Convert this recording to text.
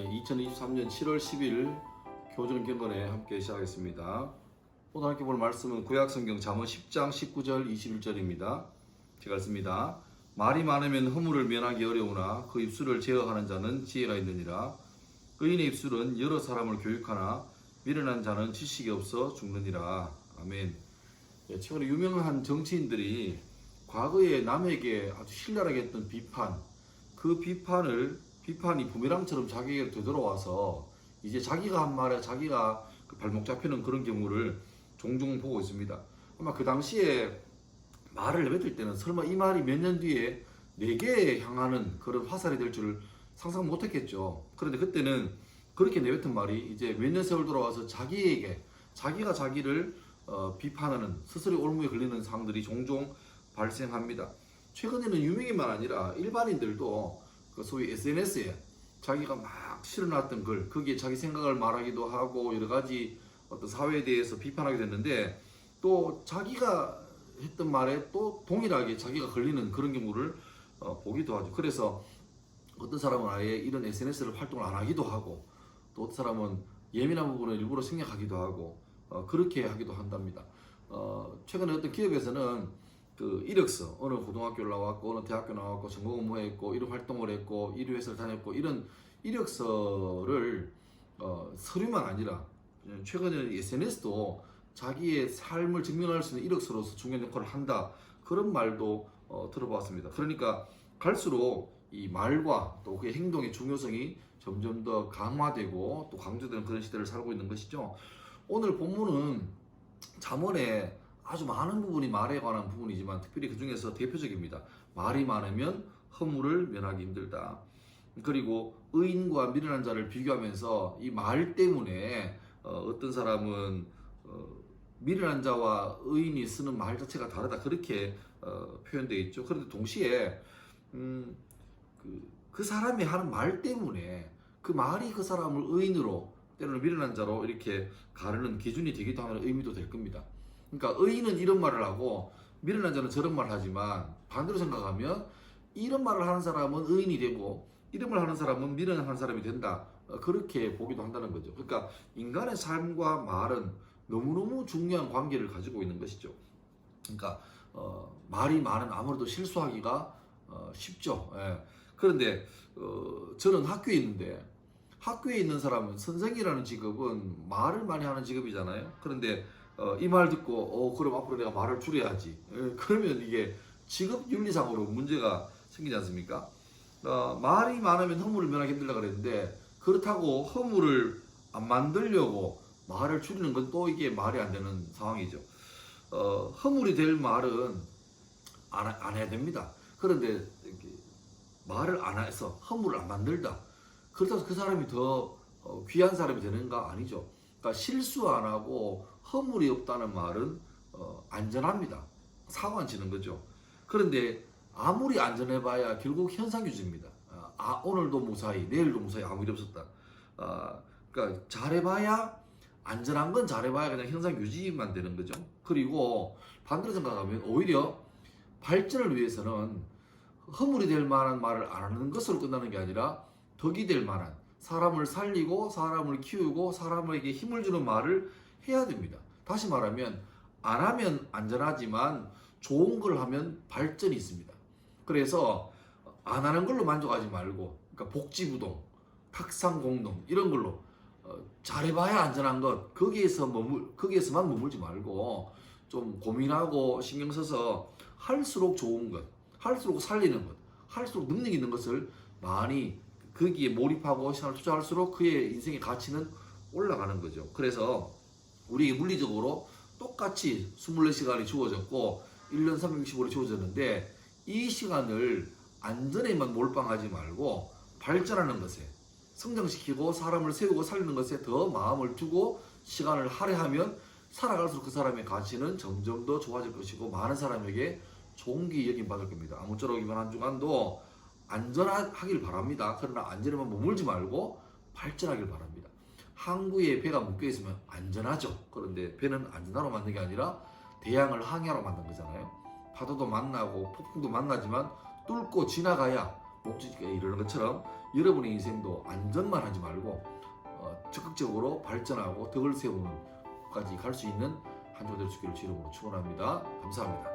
2023년 7월 10일 교정 경건에 함께 시작하겠습니다. 오늘 함께 볼 말씀은 구약성경 잠언 10장 19절 21절입니다. 제가 읽습니다. 말이 많으면 허물을 면하기 어려우나 그 입술을 제어하는 자는 지혜가 있느니라. 의인의 입술은 여러 사람을 교육하나 미련한 자는 지식이 없어 죽느니라. 아멘. 최근에 유명한 정치인들이 과거에 남에게 아주 신랄하게 했던 비판, 그 비판이 부메랑처럼 자기에게 되돌아와서 이제 자기가 한 말에 자기가 그 발목 잡히는 그런 경우를 종종 보고 있습니다. 아마 그 당시에 말을 내뱉을 때는 설마 이 말이 몇 년 뒤에 내게 향하는 그런 화살이 될 줄을 상상 못했겠죠. 그런데 그때는 그렇게 내뱉은 말이 이제 몇 년 세월 돌아와서 자기가 자기를 비판하는 스스로 올무에 걸리는 상황들이 종종 발생합니다. 최근에는 유명인만 아니라 일반인들도 그 소위 SNS에 자기가 막 실어놨던 글, 거기에 자기 생각을 말하기도 하고 여러 가지 어떤 사회에 대해서 비판하게 됐는데 또 자기가 했던 말에 또 동일하게 자기가 걸리는 그런 경우를 보기도 하죠. 그래서 어떤 사람은 아예 이런 SNS를 활동을 안 하기도 하고 또 어떤 사람은 예민한 부분을 일부러 생략하기도 하고 그렇게 하기도 한답니다. 최근에 어떤 기업에서는 그 이력서, 어느 고등학교를 나왔고 어느 대학교 나왔고 전공 업무했고 이런 활동을 했고 이 회사를 다녔고 이런 이력서를 서류만 아니라 최근에는 SNS도 자기의 삶을 증명할 수 있는 이력서로서 중요한 역할을 한다, 그런 말도 들어봤습니다. 그러니까 갈수록 이 말과 또 그의 행동의 중요성이 점점 더 강화되고 또 강조되는 그런 시대를 살고 있는 것이죠. 오늘 본문은 잠언에 아주 많은 부분이 말에 관한 부분이지만 특별히 그 중에서 대표적입니다. 말이 많으면 허물을 면하기 힘들다. 그리고 의인과 미련한 자를 비교하면서 이 말 때문에 어떤 사람은 미련한 자와 의인이 쓰는 말 자체가 다르다, 그렇게 표현되어 있죠. 그런데 동시에 그 사람이 하는 말 때문에 그 말이 그 사람을 의인으로 때로는 미련한 자로 이렇게 가르는 기준이 되기도 하는 의미도 될 겁니다. 그러니까 의인은 이런 말을 하고 미련한 자는 저런 말을 하지만 반대로 생각하면 이런 말을 하는 사람은 의인이 되고 이런 말을 하는 사람은 미련한 사람이 된다, 그렇게 보기도 한다는 거죠. 그러니까 인간의 삶과 말은 너무너무 중요한 관계를 가지고 있는 것이죠. 그러니까 말이 많으면 아무래도 실수하기가 쉽죠. 예. 그런데 저는 학교에 있는데 학교에 있는 사람은 선생이라는 직업은 말을 많이 하는 직업이잖아요. 그런데 이 말 듣고 그럼 앞으로 내가 말을 줄여야지. 그러면 이게 직업 윤리상으로 문제가 생기지 않습니까? 말이 많으면 허물을 면하기 힘들다 그랬는데 그렇다고 허물을 안 만들려고 말을 줄이는 건 또 이게 말이 안 되는 상황이죠. 허물이 될 말은 안 해야 됩니다. 그런데 말을 안 해서 허물을 안 만들다, 그렇다고 그 사람이 더 귀한 사람이 되는가? 아니죠. 그러니까 실수 안 하고 허물이 없다는 말은 안전합니다. 사고 안 치는 거죠. 그런데 아무리 안전해봐야 결국 현상유지입니다. 오늘도 무사히, 내일도 무사히 아무 일 없었다. 그러니까 잘해봐야, 안전한 건 잘해봐야 그냥 현상유지만 되는 거죠. 그리고 반대로 생각하면 오히려 발전을 위해서는 허물이 될 만한 말을 안 하는 것으로 끝나는 게 아니라 덕이 될 만한, 사람을 살리고 사람을 키우고 사람에게 힘을 주는 말을 해야 됩니다. 다시 말하면 안 하면 안전하지만 좋은 걸 하면 발전이 있습니다. 그래서 안 하는 걸로 만족하지 말고, 그러니까 복지부동, 탁상공동 이런 걸로 잘해봐야 안전한 것, 거기에서만 머물지 말고 좀 고민하고 신경 써서 할수록 좋은 것, 할수록 살리는 것, 할수록 능력 있는 것을 많이 거기에 몰입하고 시간을 투자할수록 그의 인생의 가치는 올라가는 거죠. 그래서 우리에게 물리적으로 똑같이 24시간이 주어졌고 1년 365일이 주어졌는데 이 시간을 안전에만 몰빵하지 말고 발전하는 것에, 성장시키고 사람을 세우고 살리는 것에 더 마음을 두고 시간을 할애하면 살아갈수록 그 사람의 가치는 점점 더 좋아질 것이고 많은 사람에게 존귀 여김 받을 겁니다. 아무쪼록 이번 한 주간도 안전하길 바랍니다. 그러나 안전에만 머물지 말고 발전하길 바랍니다. 항구에 배가 묶여있으면 안전하죠. 그런데 배는 안전하러 만든 게 아니라 대양을 항해하러 만든 거잖아요. 파도도 만나고 폭풍도 만나지만 뚫고 지나가야 목적지에 이르는 것처럼 여러분의 인생도 안전만 하지 말고 적극적으로 발전하고 덕을 세우는 까지 갈 수 있는 한 주 될 수 있기를 주님으로 축원합니다. 감사합니다.